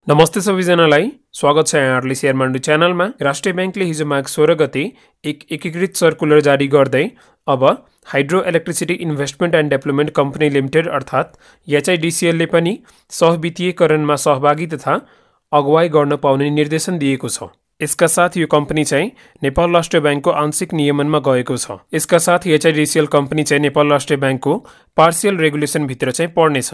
नमस्ते सबैजनालाई स्वागत छ यहाँहरुले शेयरमान्डु च्यानलमा। राष्ट्रिय बैंकले हिजो माघ 16 गते एक एकीकृत सर्कुलर जारी गर्दै अब hydroelectricity investment and development company limited अर्थात् HIDCL ले पनि सहवित्तीयकरणमा सहभागी तथा अगुवाई गर्न पाउने निर्देशन दिएको छ। यसका साथ यो कम्पनी चाहिँ नेपाल राष्ट्र बैंकको आंशिक नियमनमा गएको छ। यसका साथ HIDCL कम्पनी चाहिँ नेपाल राष्ट्र बैंकको पार्शियल रेगुलेसन भित्र चाहिँ पर्नेछ।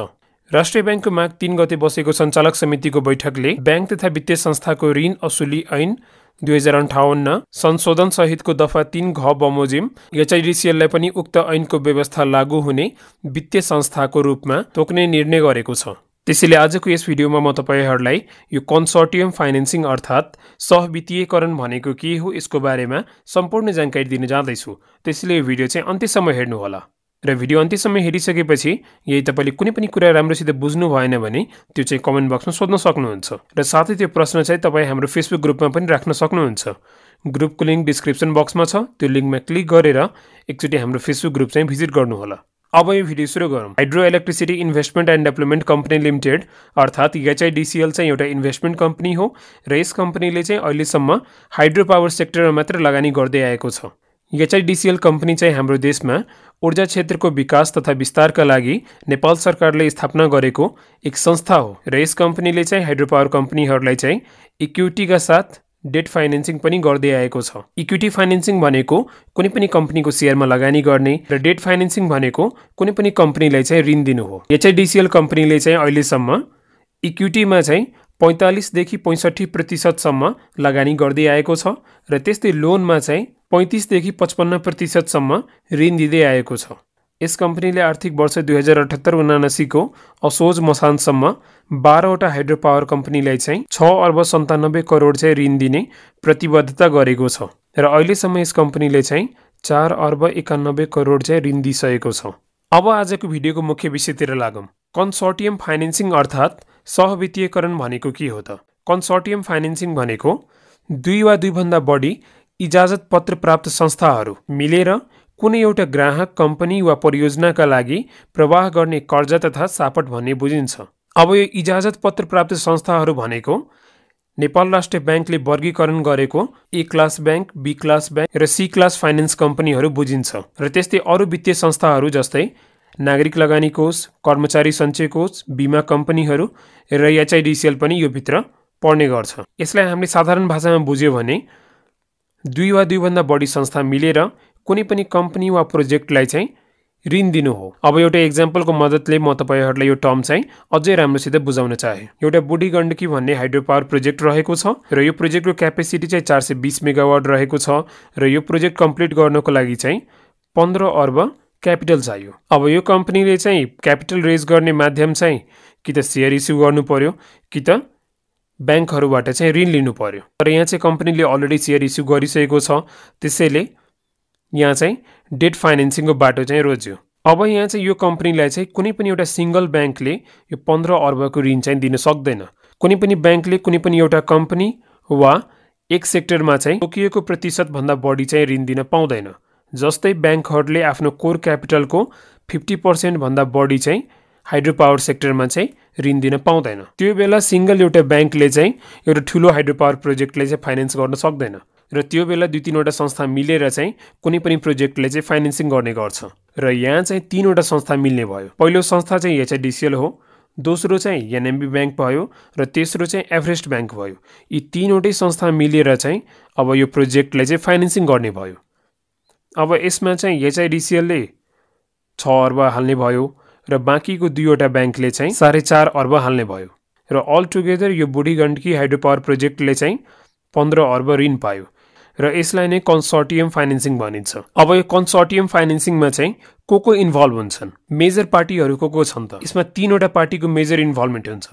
राष्ट्रिय बैंकको माघ 3 गते बसेको सञ्चालक समितिको बैठकले बैंक तथा वित्तीय संस्थाको ऋण असुली ऐन 2058 संशोधन सहितको दफा 3 घ बमोजिम HIDCL लाई पनि उक्त ऐनको व्यवस्था लागू हुने वित्तीय संस्थाको रूपमा तोक्ने निर्णय गरेको छ। त्यसैले आजको यस भिडियोमा म तपाईहरुलाई यो कन्सोर्टियम फाइनान्सिङ अर्थात् सहवित्तीयकरण भनेको के हो यसको बारेमा सम्पूर्ण जानकारी दिन जाँदैछु। त्यसैले यो भिडियो चाहिँ अन्त्यसम्म हेर्नु होला। र भिडियो अन्त्यसम्म हेरिसकेपछि यदि तपाईले कुनै पनि कुरा राम्रोसित बुझ्नु भएन भने त्यो चाहिँ कमेन्ट बक्समा सोध्न सक्नुहुन्छ र साथै त्यो प्रश्न चाहिँ तपाई हाम्रो फेसबुक ग्रुपमा पनि राख्न सक्नुहुन्छ। ग्रुपको लिंक डिस्क्रिप्सन बक्समा छ, त्यो लिंकमा क्लिक गरेर एकचोटी हाम्रो फेसबुक ग्रुप चाहिँ भिजिट गर्नु होला। अब यो भिडियो सुरु गरौँ। Hydroelectricity investment and development company limited अर्थात् HIDCL चाहिँ एउटा इन्भेस्टमेन्ट कम्पनी हो र यस कम्पनीले चाहिँ अहिलेसम्म हाइड्रो पावर सेक्टरमा मात्र लगानी गर्दै आएको छ। HIDCL कम्पनी चाहिँ हाम्रो देशमा ऊर्जा क्षेत्रको विकास तथा विस्तारका लागि नेपाल सरकारले स्थापना गरेको एक संस्था हो र यस कम्पनीले चाहिँ हाइड्रो पावर कम्पनीहरूलाई चाहिँ इक्विटीका साथ डेट फाइनान्सिङ पनि गर्दै आएको छ। इक्विटी फाइनान्सिङ भनेको कुनै पनि कम्पनीको शेयरमा लगानी गर्ने र डेट फाइनान्सिङ भनेको कुनै पनि कम्पनीलाई चाहिँ ऋण दिनु हो। HIDCL कम्पनीले चाहिँ अहिलेसम्म इक्विटीमा चाहिँ 45 देखि 65% सम्म लगानी गर्दै आएको छ र त्यस्तै लोनमा चाहिँ 35 देखि 55% सम्म ऋण दिँदै आएको छ। यस कम्पनीले आर्थिक वर्ष 2078-79 को असोज मसान्तसम्म 12 वटा हाइड्रो पावर कम्पनीलाई चाहिँ 6 अर्ब 97 करोड चाहिँ ऋण दिने प्रतिबद्धता गरेको छ र अहिलेसम्म यस कम्पनीले चाहिँ 4 अर्ब 91 करोड चाहिँ ऋण दिइसकेको छ। अब आजको भिडियोको मुख्य विषयतिर लागौं। कन्सोर्टियम फाइनान्सिङ अर्थात् सहवित्तीयकरण भनेको के हो त? कन्सोर्टियम फाइनान्सिङ भनेको दुई वा दुई भन्दा बढी इजाजत पत्र प्राप्त संस्थाहरू मिलेर कुनै एउटा ग्राहक कम्पनी वा परियोजनाका लागि प्रवाह गर्ने कर्जा तथा सापट भन्ने बुझिन्छ। अब यो इजाजत पत्र प्राप्त संस्थाहरू भनेको नेपाल राष्ट्र बैंकले वर्गीकरण गरेको A class bank, B class bank र C क्लास फाइनान्स कम्पनीहरू बुझिन्छ र त्यस्तै अरू वित्तीय संस्थाहरू जस्तै नागरिक लगानी कोष, कर्मचारी सञ्चय कोष, बीमा कम्पनीहरू र HIDCL पनि यो भित्र पर्ने गर्छ। यसलाई हामीले साधारण भाषामा बुझ्यो भने दुई वा दुई भन्दा बढी संस्था मिलेर कुनै पनि कम्पनी वा प्रोजेक्टलाई चाहिँ ऋण दिनु हो। अब एउटा एक्जाम्पलको मद्दतले म तपाईहरुलाई यो टर्म चाहिँ अझै राम्रोसित बुझाउन चाहे। एउटा बुढी गण्डकी भन्ने हाइड्रो पावर प्रोजेक्ट रहेको छ र यो प्रोजेक्टको क्यापेसिटी चाहिँ 420 मेगावाट रहेको छ र यो प्रोजेक्ट कम्प्लिट गर्नको लागि चाहिँ 15 अर्ब क्यापिटल चाहियो। अब यो कम्पनीले चाहिँ क्यापिटल रेज गर्ने माध्यम चाहिँ कि त शेयर इस्यु गर्नु पर्यो कि त बैंकहरुबाट चाहिँ ऋण लिनु पर्यो। तर यहाँ चाहिँ कम्पनीले अलरेडी शेयर इस्यु गरिसकेको छ, त्यसैले यहाँ चाहिँ डेट फाइनान्सिङको बाटो चाहिँ रोज्यो। अब यहाँ चाहिँ यो कम्पनीलाई चाहिँ कुनै पनि एउटा सिंगल बैंकले यो 15 अर्बको ऋण चाहिँ दिन सक्दैन। कुनै पनि बैंकले कुनै पनि एउटा कम्पनी वा एक सेक्टरमा चाहिँ तोकिएको प्रतिशत भन्दा बढी चाहिँ ऋण दिन पाउँदैन। जस्तै बैंकहरुले आफ्नो कोर क्यापिटलको 50% भन्दा बढी चाहिँ हाइड्रो पावर सेक्टरमा चाहिँ ऋण दिन पाउँदैन। त्यो बेला सिंगल एउटा बैंकले चाहिँ एउटा ठूलो हाइड्रो पावर प्रोजेक्टलाई चाहिँ फाइनान्स गर्न सक्दैन र त्यो बेला दुई तीनवटा संस्था मिलेर चाहिँ कुनै पनि प्रोजेक्टलाई चाहिँ फाइनान्सिङ गर्ने गर्छ र यहाँ चाहिँ तीनवटा संस्था मिल्ने भयो। पहिलो संस्था चाहिँ HIDCL हो, दोस्रो चाहिँ NMB बैंक भयो र तेस्रो चाहिँ एभरेस्ट बैंक भयो। यी तीनवटै संस्था मिलेर चाहिँ अब यो प्रोजेक्टलाई चाहिँ फाइनान्सिङ गर्ने भयो। अब यसमा चाहिँ HIDCL ले 6 अर्ब हाल्ने भयो र बाँकीको दुईवटा बैंकले चाहिँ 4.5 अर्ब हाल्ने भयो र अल टुगेदर यो बुढी गण्डकी हाइड्रो पावर प्रोजेक्टले चाहिँ 15 अर्ब ऋण पायो र यसलाई नै कन्सोर्टियम फाइनान्सिङ भनिन्छ। अब यो कन्सोर्टियम फाइनान्सिङमा चाहिँ को इन्भल्भ हुन्छन्? मेजर पार्टीहरू को छन् त? यसमा तीनवटा पार्टीको मेजर इन्भल्भमेन्ट हुन्छ।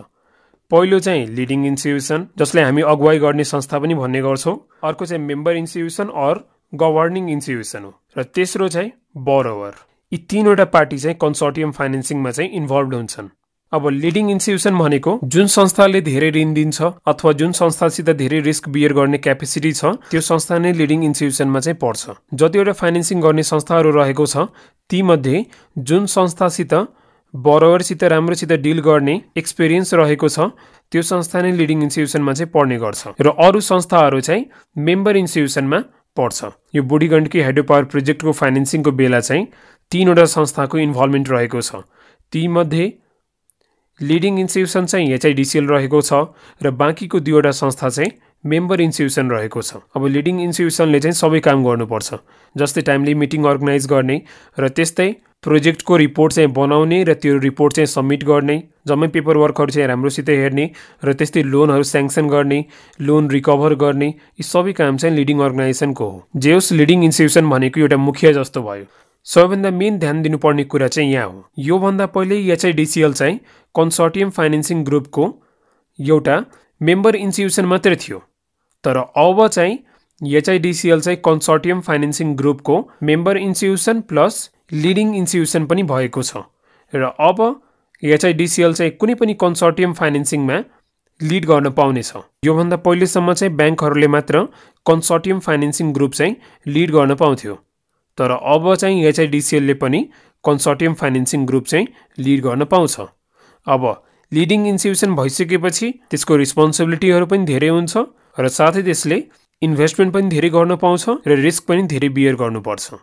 पहिलो चाहिँ लिडिङ इन्स्टिट्युसन जसलाई हामी अगुवाई गर्ने संस्था पनि भन्ने गर्छौं, अर्को चाहिँ member institution or governing institution हो र तेस्रो चाहिँ बोरोवर। यी तीनवटा पार्टी चाहिँ कन्सोर्टियम फाइनान्सिङमा चाहिँ इन्भल्भ हुन्छन्। अब लिडिङ इन्स्टिट्युसन भनेको जुन संस्थाले धेरै ऋण दिन्छ अथवा जुन संस्थासित धेरै रिस्क बियर गर्ने क्यापेसिटी छ त्यो संस्था नै लिडिङ इन्स्टिट्युसनमा चाहिँ पर्छ। जतिवटा फाइनान्सिङ गर्ने संस्थाहरू रहेको छ ती मध्ये जुन संस्थासित बोरोवरसित राम्रोसित डिल गर्ने एक्सपिरियन्स रहेको छ त्यो संस्था नै लिडिङ इन्स्टिट्युसनमा चाहिँ पर्ने गर्छ र अरू संस्थाहरू चाहिँ मेम्बर इन्स्टिट्युसनमा पर्छ। यो बुढी गण्डकी हाइड्रो पावर प्रोजेक्टको फाइनेन्सिङको बेला चाहिँ 3वटा संस्थाको इन्भल्भमेन्ट रहेको छ। तीमध्ये लिडिङ इन्स्टिट्युसन चाहिँ HIDCL रहेको छ र बाँकीको 2वटा संस्था चाहिँ मेम्बर इन्स्टिट्युसन रहेको छ। अब लिडिङ इन्स्टिट्युसनले चाहिँ सबै काम गर्नुपर्छ, जस्तै टाइमली मिटिङ अर्गनाइज गर्ने र त्यस्तै प्रोजेक्टको रिपोर्ट चाहिँ बनाउने र त्यो रिपोर्ट चाहिँ सबमिट गर्ने, जम्मै पेपर वर्कहरू चाहिँ राम्रोसित हेर्ने र त्यस्तै लोनहरू स्याङ्सन गर्ने, लोन रिकभर गर्ने, यी सबै काम चाहिँ लिडिङ अर्गनाइजेसनको हो। जे होस् लिडिङ इन्स्टिट्युसन भनेको एउटा मुखिया जस्तो भयो। सबैभन्दा मेन ध्यान दिनुपर्ने कुरा चाहिँ यहाँ हो। योभन्दा पहिले HIDCL चाहिँ कन्सोर्टियम फाइनेन्सिङ ग्रुपको एउटा मेम्बर इन्स्टिट्युसन मात्रै थियो, तर अब चाहिँ HIDCL चाहिँ कन्सोर्टियम फाइनेन्सिङ ग्रुपको member institution plus leading institution पनि भएको छ र अब HIDCL चाहिँ कुनै पनि कन्सोर्टियम फाइनेन्सिङमा लिड गर्न पाउनेछ। योभन्दा पहिलेसम्म चाहिँ ब्याङ्कहरूले मात्र कन्सोर्टियम फाइनेन्सिङ ग्रुप चाहिँ लिड गर्न पाउँथ्यो, तर अब चाहिँ HIDCLले पनि कन्सोर्टियम फाइनेन्सिङ ग्रुप चाहिँ लिड गर्न पाउँछ। अब लिडिङ इन्स्टिट्युसन भइसकेपछि त्यसको रिस्पोन्सिबिलिटीहरू पनि धेरै हुन्छ र साथै त्यसले इन्भेस्टमेन्ट पनि धेरै गर्न पाउँछ र रिस्क पनि धेरै बियर गर्नुपर्छ।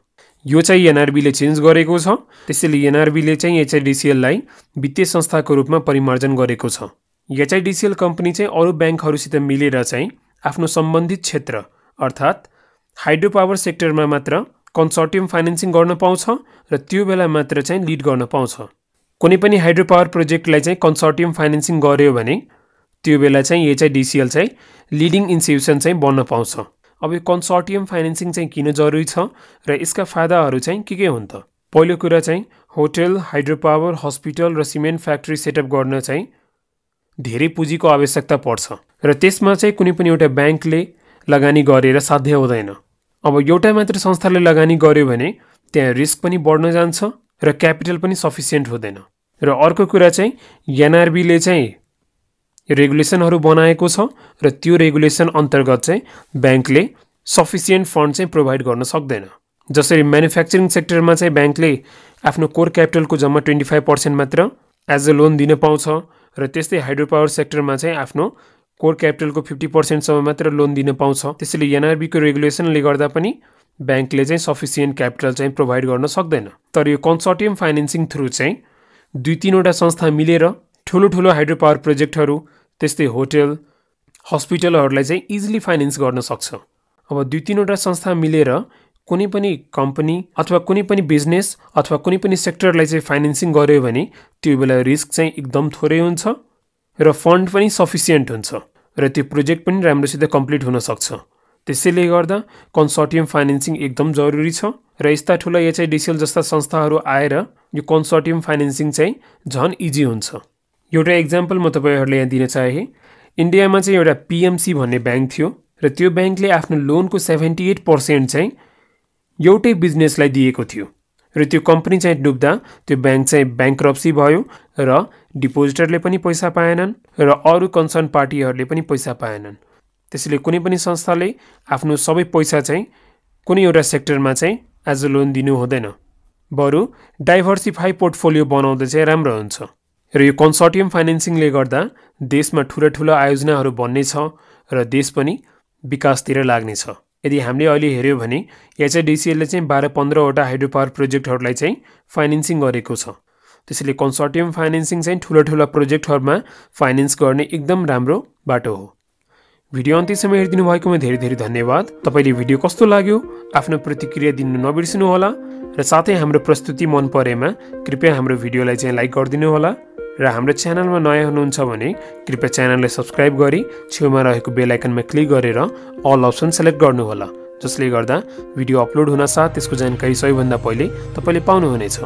यो चाहिँ NRBले चेन्ज गरेको छ, त्यसैले NRBले चाहिँ HIDCLलाई वित्तीय संस्थाको रूपमा परिमार्जन गरेको छ। HIDCL कम्पनी चाहिँ अरू ब्याङ्कहरूसित मिलेर चाहिँ आफ्नो सम्बन्धित क्षेत्र अर्थात् हाइड्रो पावर सेक्टरमा मात्र कन्सोर्टियम फाइनेन्सिङ गर्न पाउँछ र त्यो बेला मात्र चाहिँ लिड गर्न पाउँछ। कुनै पनि हाइड्रो पावर प्रोजेक्टलाई चाहिँ कन्सोर्टियम फाइनेन्सिङ गर्यो भने त्यो बेला चाहिँ HIDCL चाहिँ लिडिङ इन्स्टिट्युसन चाहिँ बन्न पाउँछ। अब यो कन्सोर्टियम फाइनेन्सिङ चाहिँ किन जरुरी छ र यसका फाइदाहरू चाहिँ के हुन् त? पहिलो कुरा चाहिँ होटल, हाइड्रो पावर, हस्पिटल र सिमेन्ट फ्याक्ट्री सेटअप गर्न चाहिँ धेरै पुँजीको आवश्यकता पर्छ र त्यसमा चाहिँ कुनै पनि एउटा ब्याङ्कले लगानी गरेर साध्य हुँदैन। अब एउटा मात्र संस्थाले लगानी गर्यो भने त्यहाँ रिस्क पनि बढ्न जान्छ र क्यापिटल पनि सफिसियन्ट हुँदैन। र अर्को कुरा चाहिँ NRBले चाहिँ रेगुलेसनहरू बनाएको छ र त्यो रेगुलेसन अन्तर्गत चाहिँ ब्याङ्कले सफिसियन्ट फन्ड चाहिँ प्रोभाइड गर्न सक्दैन। जसरी म्यानुफ्याक्चरिङ सेक्टरमा चाहिँ ब्याङ्कले आफ्नो कोर क्यापिटलको जम्मा 25% मात्र एज अ लोन दिन पाउँछ र त्यस्तै हाइड्रो पावर सेक्टरमा चाहिँ आफ्नो कोर क्यापिटलको 50% सम्म मात्र लोन दिन पाउँछ। त्यसैले NRBको रेगुलेसनले गर्दा पनि ब्याङ्कले चाहिँ सफिसियन्ट क्यापिटल चाहिँ प्रोभाइड गर्न सक्दैन। तर यो कन्सोर्टियम फाइनेन्सिङ थ्रु चाहिँ 2-3वटा संस्था मिलेर ठुलो हाइड्रो पावर प्रोजेक्टहरू त्यस्तै होटल, हस्पिटलहरूलाई चाहिँ इजिली फाइनेन्स गर्न सक्छ। अब 2-3वटा संस्था मिलेर कुनै पनि कम्पनी अथवा कुनै पनि बिजनेस अथवा कुनै पनि सेक्टरलाई चाहिँ फाइनेन्सिङ गर्यो भने त्यो बेला रिस्क चाहिँ एकदम थोरै हुन्छ र फन्ड पनि सफिसियन्ट हुन्छ र त्यो प्रोजेक्ट पनि राम्रोसित कम्प्लिट हुन सक्छ। त्यसैले गर्दा कन्सोर्टियम फाइनेन्सिङ एकदम जरुरी छ र यस्ता ठुला HIDCL जस्ता संस्थाहरू आएर यो कन्सोर्टियम फाइनेन्सिङ चाहिँ झन् इजी हुन्छ। एउटा एक्जाम्पल म तपाईहरुले यहाँ दिन चाहे। इन्डियामा चाहिँ एउटा PMC भन्ने ब्याङ्क थियो र त्यो ब्याङ्कले आफ्नो लोनको 78% चाहिँ एउटै बिजनेसलाई दिएको थियो र त्यो कम्पनी चाहिँ डुब्दा त्यो ब्याङ्क चाहिँ ब्याङ्क्रप्सी भयो र डिपोजिटरले पनि पैसा पाएनन् र अरू कन्सर्न पार्टीहरूले पनि पैसा पाएनन्। त्यसैले कुनै पनि संस्थाले आफ्नो सबै पैसा चाहिँ कुनै एउटा सेक्टरमा चाहिँ एज अ लोन दिनु हुँदैन, बरु डाइभर्सिफाई पोर्टफोलियो बनाउँदा चाहिँ राम्रो हुन्छ। र यो कन्सोर्टियम फाइनेन्सिङले गर्दा देशमा ठुला आयोजनाहरू बन्ने छ र देश पनि विकासतिर लाग्ने छ। यदि हामीले अहिले हेर्यो भने HIDCLले चाहिँ 12-15वटा हाइड्रो पावर प्रोजेक्टहरूलाई चाहिँ फाइनेन्सिङ गरेको छ। त्यसैले कन्सोर्टियम फाइनेन्सिङ चाहिँ ठुला प्रोजेक्टहरूमा फाइनेन्स गर्ने एकदम राम्रो बाटो हो। भिडियो अन्त्यसम्म हेरिदिनु भएकोमा धेरै धन्यवाद। तपाईले भिडियो कस्तो लाग्यो आफ्नो प्रतिक्रिया दिन नबिर्सनु होला र साथै हाम्रो प्रस्तुति मन परेमा कृपया हाम्रो भिडियोलाई चाहिँ लाइक गरिदिनु होला र हाम्रो च्यानलमा नयाँ हुनुहुन्छ भने कृपया च्यानललाई सब्स्क्राइब गरी छेउमा रहेको बेल आइकनमा क्लिक गरेर अल अप्सन सेलेक्ट गर्नु होला, जसले गर्दा भिडियो अपलोड हुन साथ त्यसको जानकारी सबैभन्दा पहिले तपाईले पाउनुहुनेछ।